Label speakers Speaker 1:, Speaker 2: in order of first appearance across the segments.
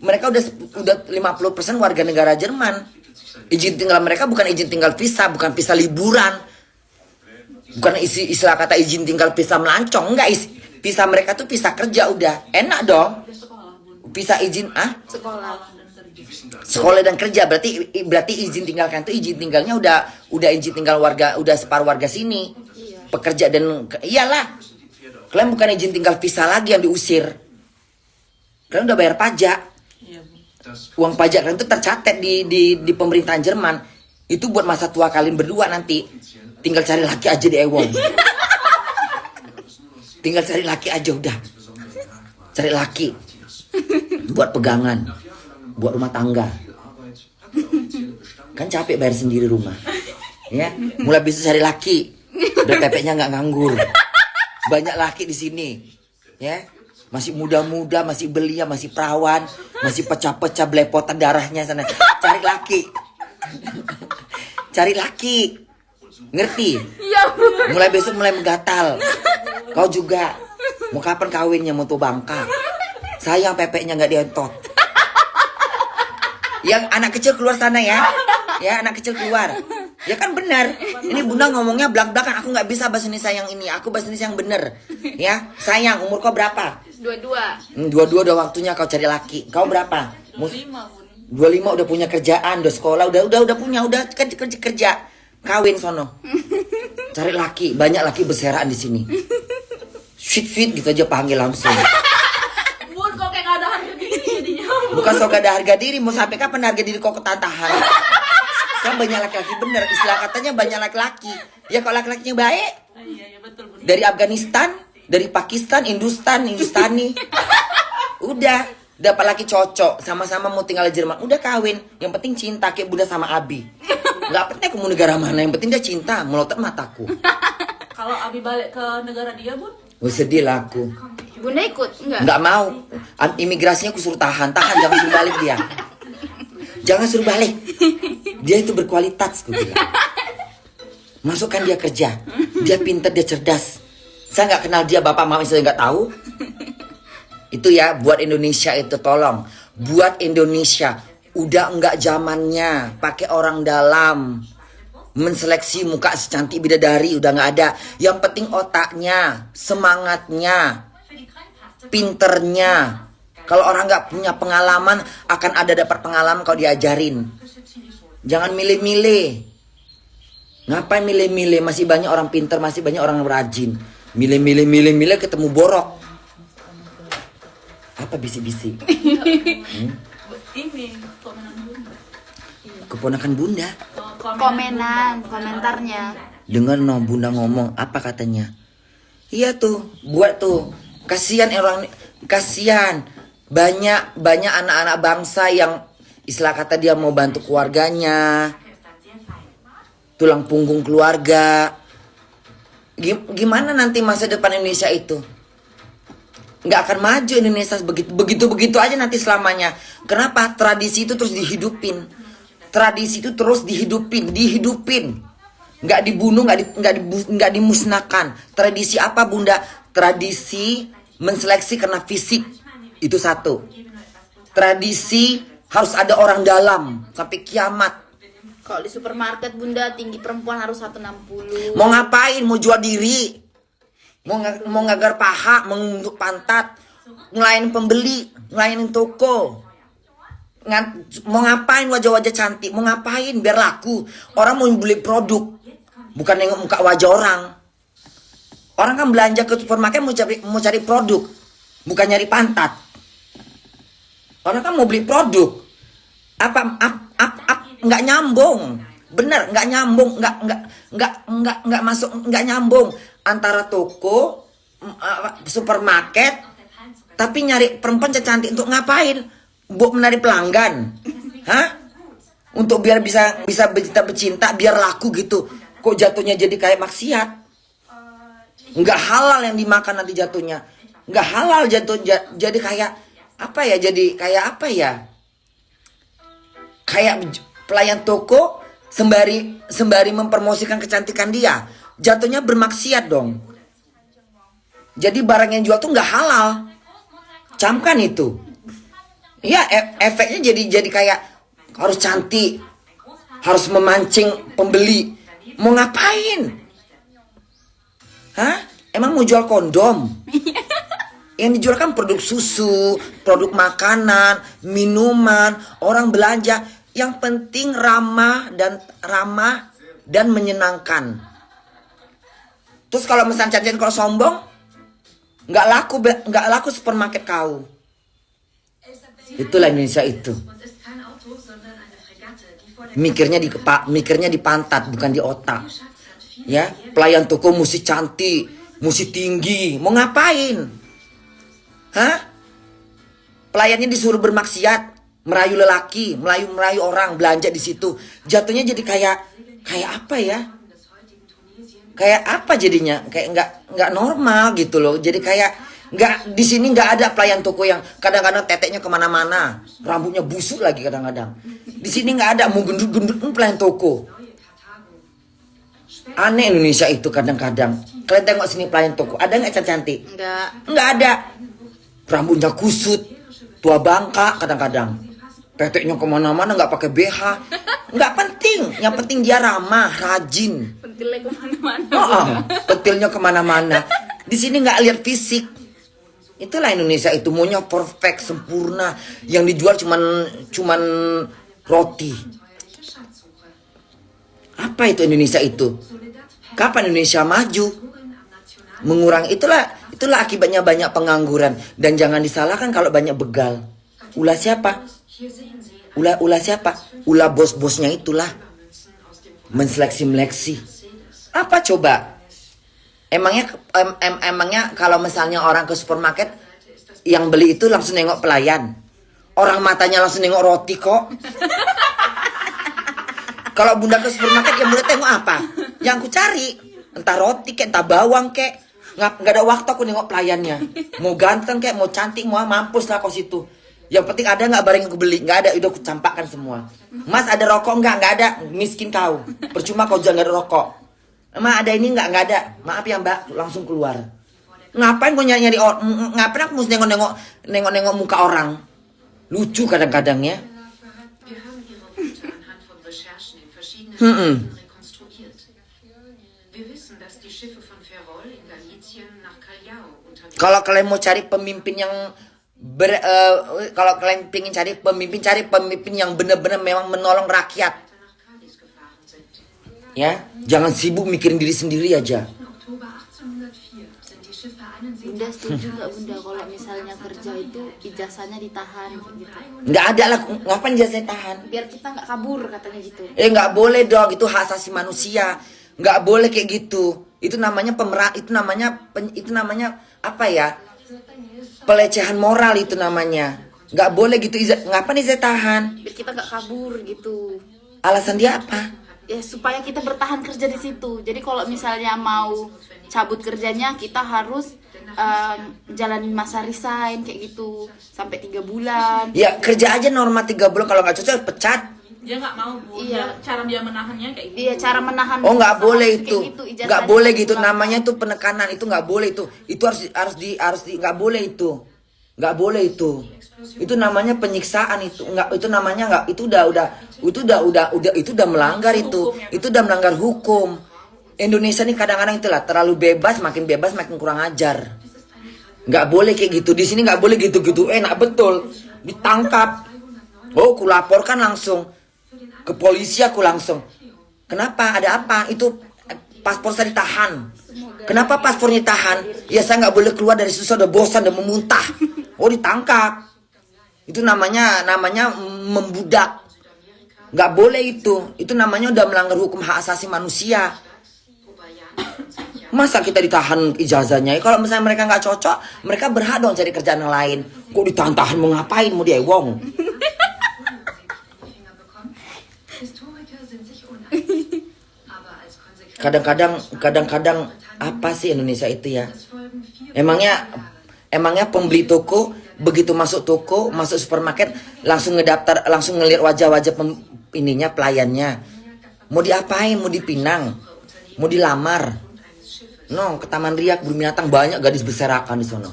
Speaker 1: Mereka udah 50% warga negara Jerman. Izin tinggal mereka bukan izin tinggal visa, bukan visa liburan. Bukan istilah kata izin tinggal visa melancong, enggak. Visa mereka tuh visa kerja udah. Enak dong. Visa izin sekolah dan kerja, berarti izin tinggalkan tuh izin tinggalnya udah izin tinggal warga, udah separuh warga sini. Pekerja dan iyalah. Kalian bukan izin tinggal visa lagi yang diusir. Kalian udah bayar pajak. Uang pajak kalian itu tercatat di pemerintahan Jerman. Itu buat masa tua kalian berdua nanti. Tinggal cari laki aja di Ewon. Tinggal cari laki aja udah. Cari laki. Buat pegangan. Buat rumah tangga. Kan capek bayar sendiri rumah. Ya, mulai bisa cari laki. Udah pepeknya nggak nganggur. Banyak laki di sini. Ya. Masih muda-muda, masih belia, masih perawan, masih pecah-pecah belepotan darahnya sana. Cari laki. Cari laki. Ngerti? Iya. Mulai besok mulai menggatal. Kau juga. Mau kapan kawinnya, mau tuh Bangka? Sayang pepeknya nggak dientot. Yang anak kecil keluar sana ya. Ya, anak kecil keluar. Ya kan benar. Ini bunda ngomongnya belak-belakan. Aku nggak bisa bahasa Indonesia yang ini. Aku bahasa Indonesia yang bener. Ya, sayang. Umur kau berapa?
Speaker 2: 22.
Speaker 1: 22 udah waktunya kau cari laki. Kau berapa? 25 udah punya kerjaan, udah sekolah, udah punya, udah kerja. Kawin sono. Cari laki. Banyak laki berseraan di sini. Fit gitu aja panggil langsung.
Speaker 2: Bun, kok kayak gak ada harga diri jadinya.
Speaker 1: Bukan sok ada harga diri. Mau sampai kapan harga diri kau ketahan? Kan banyak laki-laki bener. Istilah katanya banyak laki-laki. Ya kalau laki-lakinya baik.
Speaker 2: Iya, betul, Bun.
Speaker 1: Dari Afghanistan, dari Pakistan, Hindustani. Udah dapat laki cocok, sama-sama mau tinggal di Jerman. Udah kawin. Yang penting cinta kayak bunda sama Abi. Gak penting aku mau negara mana, yang penting dia cinta, melotot mataku.
Speaker 2: Kalau Abi balik ke negara dia, Bun?
Speaker 1: Sedih lah aku.
Speaker 2: Bunda ikut?
Speaker 1: Nggak mau. Imigrasinya aku suruh tahan, jangan suruh balik dia. Jangan suruh balik. Dia itu berkualitas, aku bilang. Masukkan dia kerja. Dia pintar, dia cerdas. Saya nggak kenal dia, bapak mama saya nggak tahu. Itu ya, buat Indonesia itu tolong. Buat Indonesia, udah nggak zamannya pakai orang dalam. Menseleksi muka secantik bidadari udah nggak ada. Yang penting otaknya, semangatnya, pinternya. Kalau orang nggak punya pengalaman, akan ada dapat pengalaman kalau diajarin. Jangan milih-milih. Ngapain milih-milih? Masih banyak orang pinter, masih banyak orang rajin. Milih ketemu borok. Apa bisi-bisi?
Speaker 2: Ini komenan Bunda.
Speaker 1: Keponakan bunda.
Speaker 2: Komentarnya.
Speaker 1: Dengar no bunda ngomong apa katanya? Iya tuh, buat tuh. Kasihan banyak anak-anak bangsa yang istilah kata dia mau bantu keluarganya. Tulang punggung keluarga. Gimana nanti masa depan Indonesia itu? Nggak akan maju Indonesia begitu aja nanti selamanya. Kenapa? Tradisi itu terus dihidupin. Nggak dibunuh, nggak dimusnahkan. Tradisi apa bunda? Tradisi menseleksi karena fisik. Itu satu. Tradisi harus ada orang dalam sampai kiamat.
Speaker 2: Kalau di supermarket bunda tinggi perempuan harus 160.
Speaker 1: Mau ngapain? Mau jual diri? Mau ngagar paha, mengunjuk pantat, ngelayanin pembeli, ngelayanin toko. Mau ngapain wajah-wajah cantik? Mau ngapain biar laku? Orang mau beli produk, bukan nengok muka wajah orang. Orang kan belanja ke supermarket mau cari produk, bukan nyari pantat. Orang kan mau beli produk. Nggak nyambung. Bener, nggak nyambung, nggak masuk, nggak nyambung antara toko, supermarket, tapi nyari perempuan cantik untuk ngapain? Buat menarik pelanggan, hah? Untuk biar bisa bercinta, biar laku gitu. Kok jatuhnya jadi kayak maksiat? Nggak halal yang dimakan nanti jatuhnya, nggak halal jadi kayak apa ya? Jadi kayak apa ya? Kayak pelayan toko. Sembari mempromosikan kecantikan dia, jatuhnya bermaksiat dong. Jadi barang yang jual tuh nggak halal, camkan itu. Iya, efeknya jadi kayak harus cantik, harus memancing pembeli. Mau ngapain? Hah? Emang mau jual kondom? Yang dijual kan produk susu, produk makanan, minuman, orang belanja. Yang penting ramah dan menyenangkan. Terus kalau misalnya cacian kalau sombong, nggak laku supermarket kau. Itulah Indonesia itu. Mikirnya di pantat bukan di otak. Ya, pelayan toko mesti cantik, mesti tinggi. Mau ngapain? Hah? Pelayannya disuruh bermaksiat, merayu lelaki, merayu orang belanja di situ. Jatuhnya jadi kayak apa ya? Kayak apa jadinya? Kayak nggak normal gitu loh. Jadi kayak nggak, di sini nggak ada pelayan toko yang kadang-kadang teteknya kemana-mana, rambutnya busuk lagi kadang-kadang. Di sini nggak ada, mau gendut-gendut pelayan toko. Aneh Indonesia itu kadang-kadang. Kalian tengok sini pelayan toko, ada nggak cantik? Nggak ada. Rambutnya kusut, tua bangka kadang-kadang. Teteknya kemana-mana nggak pakai BH. Nggak penting, yang penting dia ramah, rajin.
Speaker 2: Pentilnya kemana-mana.
Speaker 1: Petilnya kemana-mana. Di sini nggak lihat fisik. Itulah Indonesia itu, maunya perfect, sempurna. Yang dijual cuman roti. Apa itu Indonesia itu? Kapan Indonesia maju? Mengurangi, itulah akibatnya banyak pengangguran. Dan jangan disalahkan kalau banyak begal. Ulah siapa? Ulah siapa? Ulah bos-bosnya itulah. Menseleksi-meleksi. Apa coba? Emangnya kalau misalnya orang ke supermarket, yang beli itu langsung nengok pelayan. Orang matanya langsung nengok roti kok. Kalau bunda ke supermarket, yang bunda tengok apa? Yang aku cari, entah roti kek, entah bawang kek. Nggak ada waktu aku nengok pelayannya. Mau ganteng kek, mau cantik, mau mampus lah kau situ. Yang penting ada nggak barang yang aku beli? Nggak ada, udah aku campakkan semua. Mas ada rokok nggak? Nggak ada, miskin kau. Percuma kau jangan ada rokok. Emang ada ini nggak ada. Maaf ya mbak, langsung keluar. Ngapain kau nyari orang? Ngapain aku mesti nengok muka orang? Lucu kadang-kadang ya. Kalau kalian mau cari pemimpin yang kalau kalian pengen cari pemimpin yang benar-benar memang menolong rakyat. Ya, jangan sibuk mikirin diri sendiri aja.
Speaker 2: Bunda setuju nggak Bunda kalau misalnya kerja itu ijazahnya ditahan gitu?
Speaker 1: Nggak ada lah, ngapain ijazahnya tahan?
Speaker 2: Biar kita nggak kabur katanya gitu.
Speaker 1: Nggak boleh dong, itu hak asasi manusia. Nggak boleh kayak gitu. Itu namanya itu namanya apa ya? Pelecehan moral itu namanya. Nggak boleh gitu. Ngapain ijazah tahan?
Speaker 2: Biar kita nggak kabur gitu.
Speaker 1: Alasan dia apa?
Speaker 2: Ya supaya kita bertahan kerja di situ. Jadi kalau misalnya mau cabut kerjanya, kita harus jalanin masa resign kayak gitu sampai 3 bulan.
Speaker 1: Ya kerja aja normal 3 bulan, kalau nggak cocok pecat.
Speaker 3: Dia nggak mau Bu.
Speaker 2: Iya.
Speaker 3: Cara dia menahannya kayak gitu.
Speaker 2: Iya, cara menahan.
Speaker 1: Oh nggak boleh itu,
Speaker 2: ijazahnya
Speaker 1: nggak boleh gitu.
Speaker 2: dikeluarkan.
Speaker 1: Namanya itu penekanan, itu nggak boleh itu. Itu harus nggak boleh itu, nggak boleh itu. Itu namanya penyiksaan itu. Nggak, itu namanya nggak. Itu udah melanggar itu. Itu udah melanggar hukum. Indonesia nih kadang-kadang itulah terlalu bebas makin kurang ajar. Nggak boleh kayak gitu. Di sini nggak boleh gitu-gitu. Enak betul. Ditangkap. Oh, aku laporkan langsung ke polisi, aku langsung. Kenapa? Ada apa? Itu paspor saya ditahan. Kenapa paspornya ditahan? Ya saya nggak boleh keluar dari susah, udah bosan, udah memuntah. Oh ditangkap. Itu namanya membudak. Nggak boleh itu. Itu namanya udah melanggar hukum hak asasi manusia. Masa kita ditahan ijazahnya? Kalau misalnya mereka nggak cocok, mereka berhak dong cari kerjaan yang lain. Kok ditahan-tahan mau ngapain? Mau diewong? Kadang-kadang apa sih Indonesia itu ya? Emangnya pembeli toko begitu masuk toko, masuk supermarket langsung ngedaftar, langsung ngelihat wajah-wajah pelayannya. Mau diapain? Mau dipinang? Mau dilamar? No, ke Taman Riak Kebun Binatang banyak gadis berserakan di sono.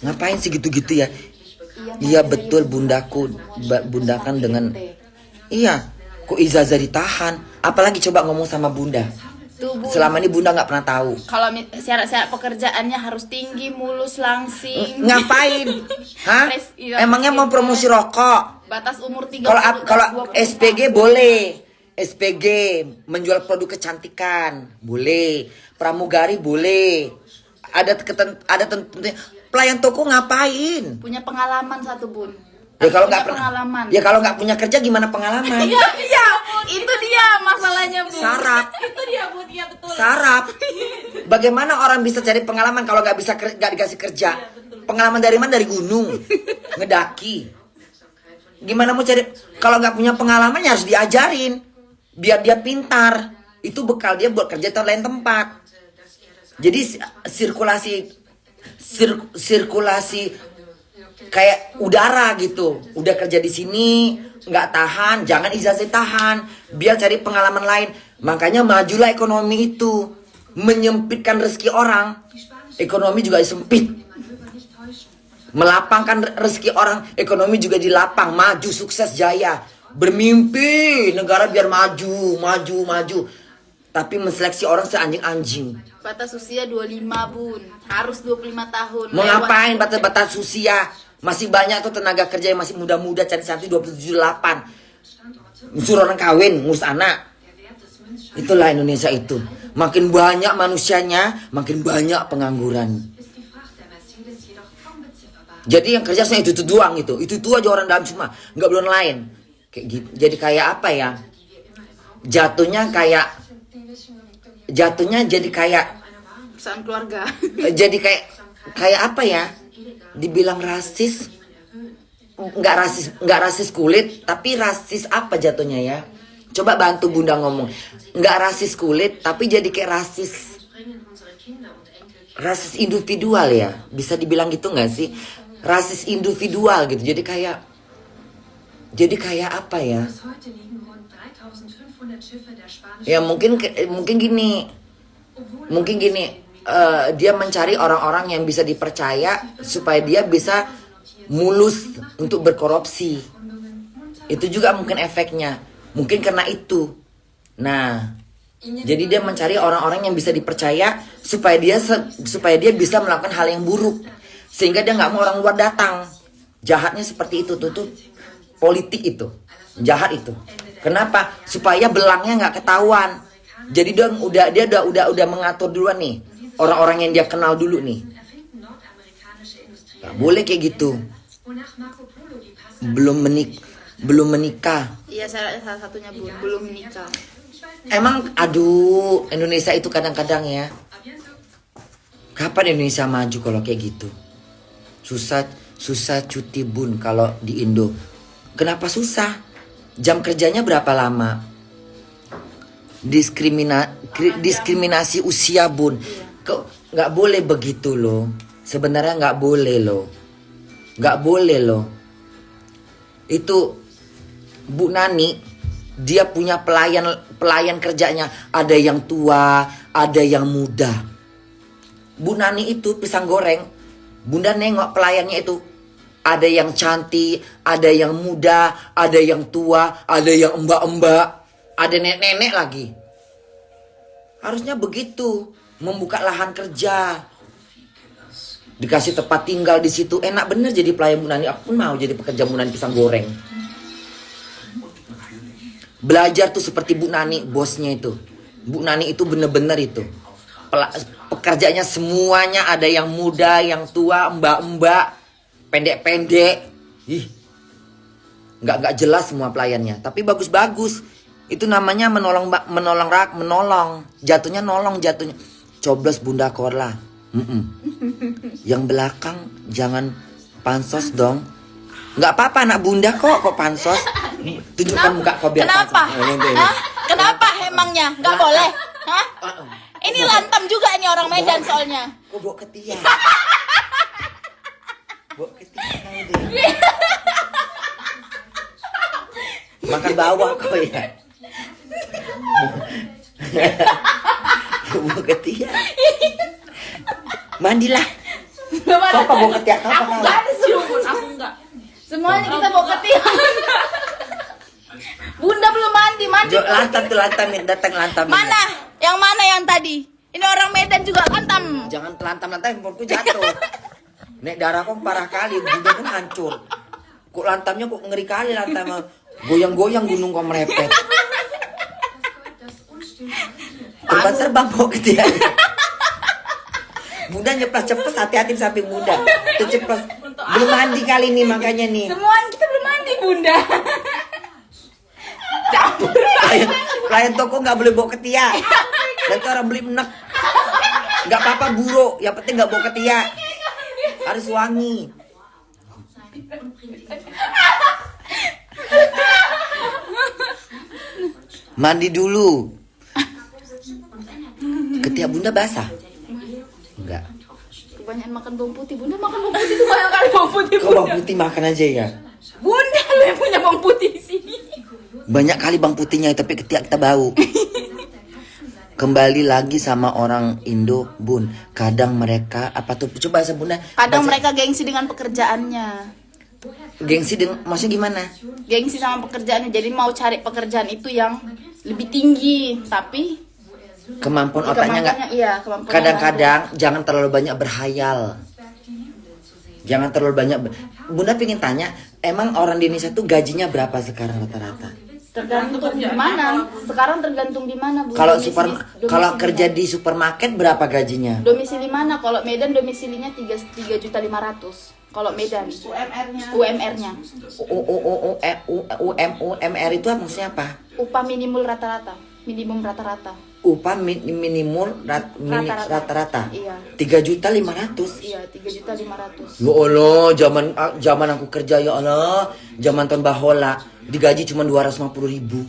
Speaker 1: Ngapain sih gitu-gitu ya? Iya betul bundaku, bundakan dengan iya. Kok Izaza ditahan? Apalagi coba ngomong sama bunda.
Speaker 2: Tuh, Bu.
Speaker 1: Selama ini bunda nggak pernah tahu.
Speaker 2: Kalau syarat-syarat pekerjaannya harus tinggi, mulus, langsing.
Speaker 1: Ngapain? Hah?
Speaker 2: Iya,
Speaker 1: Emangnya mau promosi rokok?
Speaker 2: Batas umur 30
Speaker 1: Kalau SPG boleh. SPG menjual produk kecantikan boleh. Pramugari boleh. Ada tentunya. Pelayan toko ngapain?
Speaker 2: punya pengalaman satu, Bun.
Speaker 1: Ya kalau nggak
Speaker 2: Punya
Speaker 1: pernah.
Speaker 2: pengalaman.
Speaker 1: Ya kalau nggak punya kerja gimana pengalaman?
Speaker 2: Iya, iya. Itu dia masalahnya, Bu.
Speaker 1: Sarap.
Speaker 3: Itu dia Bu, iya betul.
Speaker 1: Sarap. Bagaimana orang bisa cari pengalaman kalau nggak bisa nggak dikasih kerja? Pengalaman dari mana? Dari gunung, ngedaki. Gimana mau cari? Kalau nggak punya pengalaman ya harus diajarin, biar dia pintar. Itu bekal dia buat kerja di lain tempat. Jadi sirkulasi kayak udara gitu. Udah kerja di sini nggak tahan, jangan ijazah tahan, biar cari pengalaman lain. Makanya majulah ekonomi itu, menyempitkan rezeki orang. Ekonomi juga sempit. Melapangkan rezeki orang, ekonomi juga dilapang, maju, sukses, jaya. Bermimpi negara biar maju. Tapi menseleksi orang seanjing-anjing.
Speaker 2: Batas usia 25, Bun. Harus 25 tahun.
Speaker 1: Mau ngapain batas usia? Masih banyak tuh tenaga kerja yang masih muda-muda cari cantik 27-8. Suruh orang kawin, ngurus anak. Itulah Indonesia itu. Makin banyak manusianya, makin banyak pengangguran. Jadi yang kerja saya itu doang itu. Itu aja orang dalam semua, nggak belum lain. Kayak gitu. Jadi kayak apa ya? Jatuhnya jadi kayak
Speaker 2: perusahaan keluarga.
Speaker 1: jadi kayak apa ya? Dibilang rasis, nggak rasis kulit, tapi rasis apa jatuhnya ya? Coba bantu bunda ngomong. Nggak rasis kulit, tapi jadi kayak rasis individual ya, bisa dibilang gitu nggak sih? Rasis individual gitu. Jadi kayak apa ya? Ya mungkin gini. Dia mencari orang-orang yang bisa dipercaya supaya dia bisa mulus untuk berkorupsi. Itu juga mungkin efeknya. Mungkin karena itu. Nah, jadi dia mencari orang-orang yang bisa dipercaya supaya dia bisa melakukan hal yang buruk. Sehingga dia nggak mau orang luar datang. Jahatnya seperti itu tuh politik itu. Jahat itu. Kenapa? Supaya belangnya nggak ketahuan. Jadi dia udah mengatur duluan nih. Orang-orang yang dia kenal dulu nih. Gak boleh kayak gitu. Belum menikah.
Speaker 2: Iya, salah satunya, Bu. Belum menikah.
Speaker 1: Emang aduh, Indonesia itu kadang-kadang ya. Kapan Indonesia maju kalau kayak gitu? Susah cuti Bun kalau di Indo. Kenapa susah? Jam kerjanya berapa lama? Diskriminasi usia Bun. Nggak boleh begitu loh. Sebenarnya nggak boleh loh. Itu Bu Nani, dia punya pelayan kerjanya. Ada yang tua, ada yang muda. Bu Nani itu pisang goreng. Bunda nengok pelayannya itu. Ada yang cantik, ada yang muda, ada yang tua, ada yang mbak-mbak, ada nenek-nenek lagi. Harusnya begitu. Membuka lahan kerja, dikasih tempat tinggal di situ, enak bener jadi pelayan Bu Nani. Aku pun mau jadi pekerja Bu Nani pisang goreng. Belajar tuh seperti Bu Nani, bosnya itu. Bu Nani itu bener-bener itu. Pekerjanya semuanya ada yang muda, yang tua, mbak-mbak, pendek-pendek. Nggak jelas semua pelayannya, tapi bagus-bagus. Itu namanya menolong. Jatuhnya. Coblos Bunda Korla. Yang belakang jangan pansos dong. Nggak apa-apa anak bunda kok pansos. Tunjukkan muka kau biar
Speaker 2: Kenapa?
Speaker 1: pansos.
Speaker 2: Hah? Kenapa emangnya? Nggak boleh? Hah? Ini lantam juga ini orang Medan soalnya.
Speaker 1: Kau bawa ketiak. Bawa ketiak kau deh. Makan bawang kau ya. Bawa ketiak. Mandilah. Kau bawa ketiak apa kau?
Speaker 3: Enggak ada sih Bun, aku enggak.
Speaker 2: Semuanya kita bawa ke tiang. Bunda belum mandi.
Speaker 1: Jo, lantam tuh lantam, datang lantam.
Speaker 2: Mana? Yang mana yang tadi? Ini orang Medan juga lantam.
Speaker 1: Jangan lantam-lantam, handphoneku jatuh. Nek darahku parah kali, Bunda pun hancur. Kok lantamnya kok ngeri kali lantam. Goyang-goyang gunung kok merepet. Terbang-terbang kok ke tiang. Bunda nyeplos-ceplos, hati-hati di samping Bunda. Terceplos. Belum mandi kali ini makanya nih.
Speaker 2: Semuanya kita belum mandi, Bunda. Campur.
Speaker 1: Pelayan toko nggak boleh bawa ketiak. Nanti orang beli enek. Nggak apa-apa buruk, yang penting nggak bawa ketiak. Harus wangi. Mandi dulu. Ketiak Bunda basah? Enggak.
Speaker 2: Kebanyakan makan bawang putih. Bunda makan bawang putih tuh banyak kali bawang putih.
Speaker 1: Kau bawang putih makan aja ya.
Speaker 2: Bunda lu yang punya bawang putih di sini.
Speaker 1: Banyak kali bawang putihnya tapi ketiak kita bau. Kembali lagi sama orang Indo, Bun. Kadang mereka apa tuh? Coba bahasa Bunda.
Speaker 2: Kadang
Speaker 1: Bahasa-
Speaker 2: mereka gengsi dengan pekerjaannya.
Speaker 1: gengsi dengan maksudnya gimana?
Speaker 2: Gengsi sama pekerjaannya. Jadi mau cari pekerjaan itu yang lebih tinggi, tapi
Speaker 1: Kemampuan otaknya nggak.
Speaker 2: iya, kemampuannya
Speaker 1: Kadang-kadang jangan terlalu banyak berhayal. Jangan terlalu banyak. Bunda pengen tanya, emang orang di Indonesia tuh gajinya berapa sekarang rata-rata?
Speaker 2: tergantung di mana. Sekarang tergantung di mana, Bu.
Speaker 1: Kalau
Speaker 2: Domisili-
Speaker 1: kalau
Speaker 2: domisili
Speaker 1: kerja
Speaker 2: mana?
Speaker 1: di supermarket berapa gajinya?
Speaker 2: Domisili mana? Kalau Medan domisilinya 3.500.000. Kalau Medan UMR-nya.
Speaker 1: UMR itu maksudnya apa?
Speaker 2: Upah minimum rata-rata. Minimum rata-rata.
Speaker 1: Upah minimum rata-rata.
Speaker 2: Iya.
Speaker 1: 3.500.000.
Speaker 2: Iya, 3.500.000.
Speaker 1: Ya Allah, zaman aku kerja ya Allah, zaman tahun bahola digaji cuma 250.000.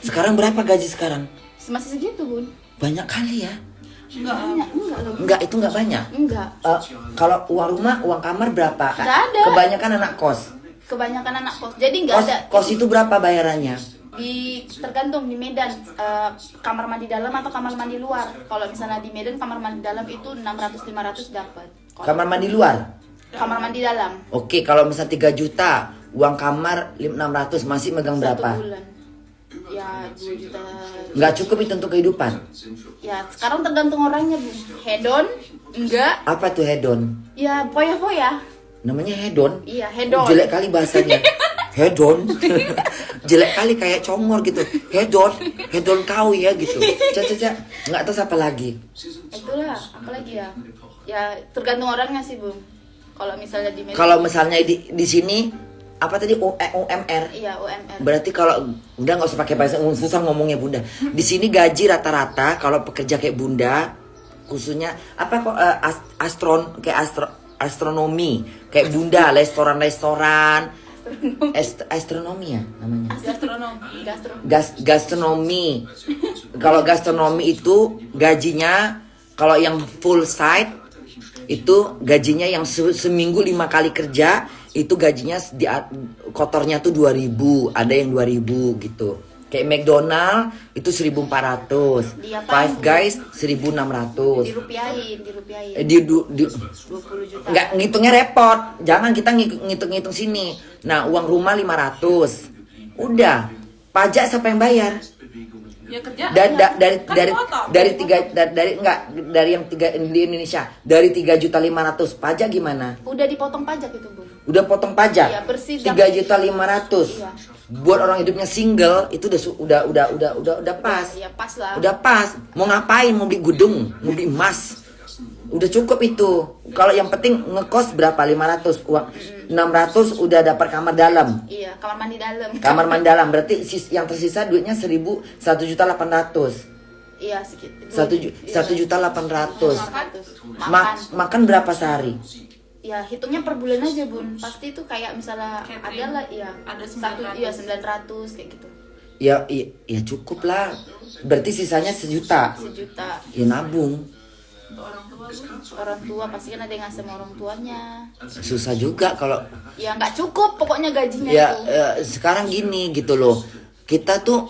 Speaker 1: Sekarang berapa gaji sekarang?
Speaker 2: Masih segitu, Bun.
Speaker 1: Banyak kali ya.
Speaker 2: Enggak loh.
Speaker 1: Enggak, itu enggak banyak.
Speaker 2: Enggak.
Speaker 1: Kalau uang rumah, uang kamar berapa?
Speaker 2: Nggak ada.
Speaker 1: Kebanyakan anak kos.
Speaker 2: Kebanyakan anak kos. Jadi enggak ada.
Speaker 1: Kos itu berapa bayarannya?
Speaker 2: Tergantung di Medan, kamar mandi dalam atau kamar mandi luar. Kalau misalnya di Medan kamar mandi dalam itu 600-500 dapat.
Speaker 1: Kamar mandi luar.
Speaker 2: Kamar mandi dalam
Speaker 1: Oke, kalau misal 3 juta, uang kamar 600 masih megang berapa?
Speaker 2: 1 bulan. Ya 2 juta.
Speaker 1: Nggak cukup itu untuk kehidupan.
Speaker 2: Ya sekarang tergantung orangnya, Bu. Hedon enggak?
Speaker 1: Apa tuh hedon?
Speaker 2: Ya foya-foya.
Speaker 1: Namanya hedon.
Speaker 2: Iya, hedon.
Speaker 1: Jelek kali bahasanya. Hedon. Jelek kali kayak congor gitu. Hedon kau ya gitu. Caca, nggak tahu apa lagi.
Speaker 2: Itulah, apalagi ya. Ya tergantung orangnya sih, Bu. Kalau misalnya di Medan.
Speaker 1: Kalau misalnya di sini apa tadi UMR?
Speaker 2: Iya, UMR.
Speaker 1: Berarti kalau Bunda nggak usah pakai bahasa susah ngomongnya Bunda. Di sini gaji rata-rata kalau pekerja kayak Bunda, khususnya apa kok astronomi kayak Bunda, restoran astronomi ya namanya. Gastronomi. Kalau gastronomi itu gajinya kalau yang full site itu gajinya yang seminggu 5 kali kerja itu gajinya kotornya tuh 2.000, ada yang 2.000 gitu. Kayak McDonald itu 1.400,
Speaker 2: Dia
Speaker 1: Five
Speaker 2: tahu.
Speaker 1: Guys 1.600.
Speaker 2: Dirupiahin.
Speaker 1: 20 juta. Nggak ngitungnya repot. Jangan kita ngitung sini. Nah, uang rumah 500. Udah. Pajak siapa yang bayar?
Speaker 3: Ya kerja.
Speaker 1: Dari yang tiga di Indonesia dari 3.500.000 pajak gimana?
Speaker 2: Udah dipotong pajak itu, Bu.
Speaker 1: Udah potong pajak?
Speaker 2: Iya, bersih.
Speaker 1: 3.500.000.
Speaker 2: Iya.
Speaker 1: Buat orang hidupnya single itu udah pas.
Speaker 2: Ya pas lah.
Speaker 1: Udah pas. Mau ngapain? Mau beli gudung, mau beli emas. Udah cukup itu. Kalau yang penting ngekos berapa? 500 uang. 600 udah dapat kamar dalam.
Speaker 2: Iya, kamar mandi dalam.
Speaker 1: Kamar mandi dalam berarti yang tersisa duitnya 1.800.000.
Speaker 2: Iya, segitu.
Speaker 1: 1.800.000.
Speaker 2: Makan.
Speaker 1: Makan berapa sehari?
Speaker 2: Ya, hitungnya per bulan aja, Bun. Pasti itu kayak misalnya
Speaker 3: Catering.
Speaker 2: ada lah, ya.
Speaker 3: Ada
Speaker 2: 900 kayak gitu.
Speaker 1: Ya cukup lah. Berarti sisanya 1 juta.
Speaker 2: 1 juta.
Speaker 1: Ya nabung.
Speaker 3: Untuk orang tua, Bu.
Speaker 2: Orang tua pasti kan ada yang ngasih sama orang tuanya.
Speaker 1: Susah juga kalau
Speaker 2: Ya nggak cukup pokoknya gajinya
Speaker 1: ya
Speaker 2: itu.
Speaker 1: sekarang gini gitu loh. Kita tuh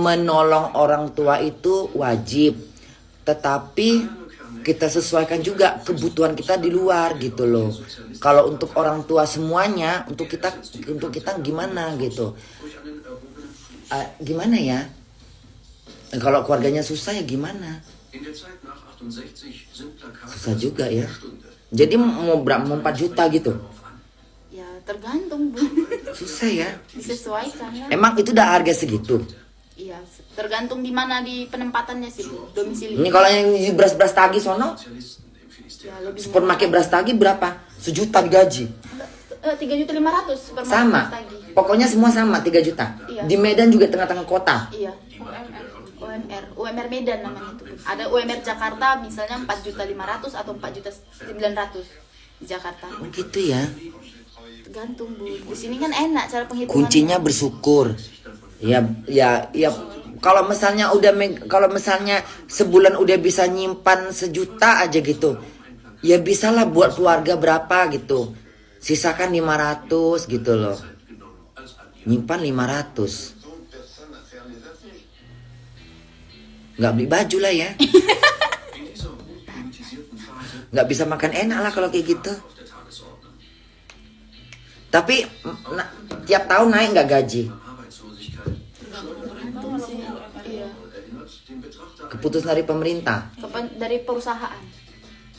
Speaker 1: menolong orang tua itu wajib. Tetapi kita sesuaikan juga kebutuhan kita di luar gitu loh. Kalau untuk orang tua semuanya, untuk kita gimana gitu. Gimana ya? Kalau keluarganya susah ya gimana? Susah juga ya. Jadi mau 4 juta gitu.
Speaker 2: Ya tergantung Bu.
Speaker 1: Susah ya.
Speaker 2: Disesuaikan lah.
Speaker 1: Emang itu udah harga segitu.
Speaker 2: Iya, tergantung di mana di penempatannya sih Bu, domisili.
Speaker 1: Ini kalau yang beras tagi sono,
Speaker 2: Ya, lebih
Speaker 1: supermarket beras tagi berapa? 1 juta digaji.
Speaker 2: 3.500.000 per
Speaker 1: Sama.
Speaker 2: beras tagi.
Speaker 1: Pokoknya semua sama 3 juta.
Speaker 2: Iya.
Speaker 1: Di Medan juga tengah-tengah kota.
Speaker 2: Iya. UMR Medan namanya itu. Ada UMR Jakarta misalnya 4.500.000 atau 4.900.000 di Jakarta.
Speaker 1: Oh gitu ya.
Speaker 2: Tergantung Bu. Di sini kan enak cara penghitungan.
Speaker 1: Kuncinya bersyukur. Ya. Kalau misalnya sebulan udah bisa nyimpan 1 juta aja gitu. Ya bisalah buat keluarga berapa gitu. Sisakan 500 gitu loh. Nyimpan 500. Nggak beli baju lah ya. Nggak bisa makan enak lah kalau kayak gitu. Tapi tiap tahun naik nggak gaji?
Speaker 2: Iya.
Speaker 1: Keputusan dari pemerintah.
Speaker 2: Dari perusahaan.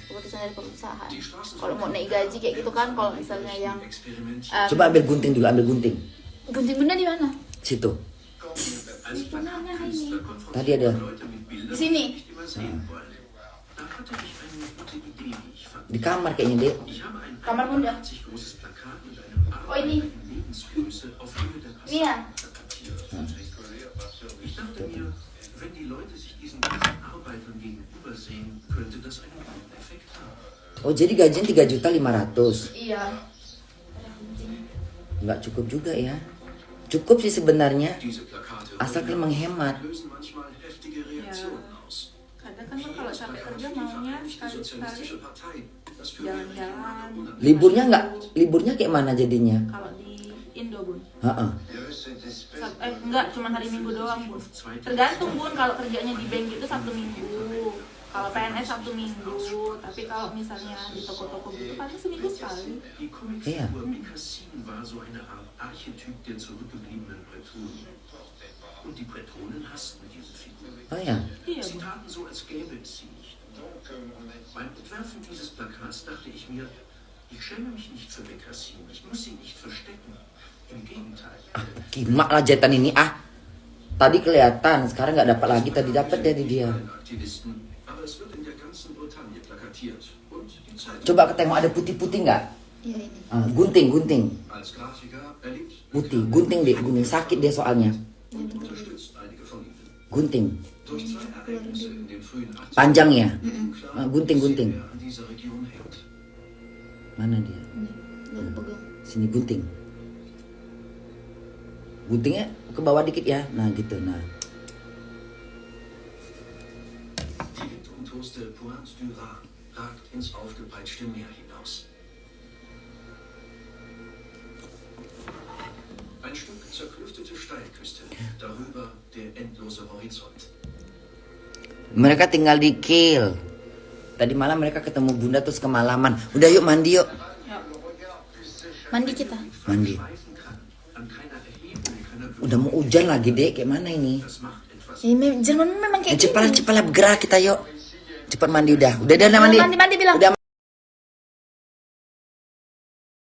Speaker 2: Keputusan dari perusahaan. Kalau mau naik gaji kayak gitu kan, kalau misalnya yang
Speaker 1: Coba ambil gunting dulu, ambil gunting.
Speaker 2: gunting bunda di mana?
Speaker 1: Situ.
Speaker 2: Di mananya ini?
Speaker 1: Tadi ada.
Speaker 2: Di sini.
Speaker 1: Di kamar kayaknya, Dek.
Speaker 2: Kamar bunda. Oh ini. Ini ya.
Speaker 1: Oh, jadi gajian 3.500.000.
Speaker 2: Iya.
Speaker 1: Nggak cukup juga ya. Cukup sih sebenarnya. Asalkan menghemat.
Speaker 3: Kadang kan kalau sampai kerja maunya sekali-sekali jalan-jalan.
Speaker 1: Liburnya kayak mana jadinya?
Speaker 3: Kalau di Indo Bun.
Speaker 1: Heeh.
Speaker 3: Enggak, cuma hari Minggu doang Bun. Tergantung Bun, kalau kerjanya di bank gitu Sabtu Minggu. Kalau PNS Sabtu Minggu. Tapi kalau misalnya di toko-toko gitu paling seminggu sekali.
Speaker 1: Iya. Oh ya.
Speaker 3: Iya Bun.
Speaker 4: Beim Entwerfen dieses Plakats dachte ich mir, ich schäme mich nicht für Bekassin, ich muss sie nicht verstecken. Im Gegenteil.
Speaker 1: Kimak lah jahitan ini ah. Tadi kelihatan, sekarang nggak dapat lagi. Tadi dapat dari dia.
Speaker 4: Aktivisten, aber es wird in der ganzen Bretagne plakatiert und die Zeitung.
Speaker 1: Coba ketengok ada putih-putih nggak?
Speaker 2: Iya ini.
Speaker 1: Gunting.
Speaker 4: Als Grafiker erlebt
Speaker 1: Putih, gunting deh, gunting sakit dia soalnya.
Speaker 4: und unterstützt einige von ihnen.
Speaker 1: Gunting.
Speaker 4: Durch 2 Ereignisse in den frühen 80ern
Speaker 1: Panjang ya?
Speaker 4: klar,
Speaker 1: Gunting.
Speaker 4: wer an dieser Region hängt.
Speaker 1: Mana dia?
Speaker 2: Nggak pegang.
Speaker 1: Sini gunting. Guntingnya ke bawah dikit ya. Nah gitu, nah.
Speaker 4: Die windumtoste Pointe du Rhin ragt ins aufgepeitschte Meer hinaus. Ein Stück zerklüftete Steilküste, darüber der endlose Horizont.
Speaker 1: Mereka tinggal di Kiel. Tadi malam mereka ketemu bunda terus kemalaman. Udah yuk mandi yuk.
Speaker 2: Mandi kita.
Speaker 1: Mandi.
Speaker 4: Schweifen kann, an keiner Erhebung, keiner
Speaker 1: Udah mau hujan lagi dek. Kayak mana ini?
Speaker 4: das macht etwas.
Speaker 2: Ini Jerman memang kayak
Speaker 1: Cepatlah bergerak kita yuk. Cepat mandi udah. Udah mandi.
Speaker 2: Mandi bilang.
Speaker 1: Udah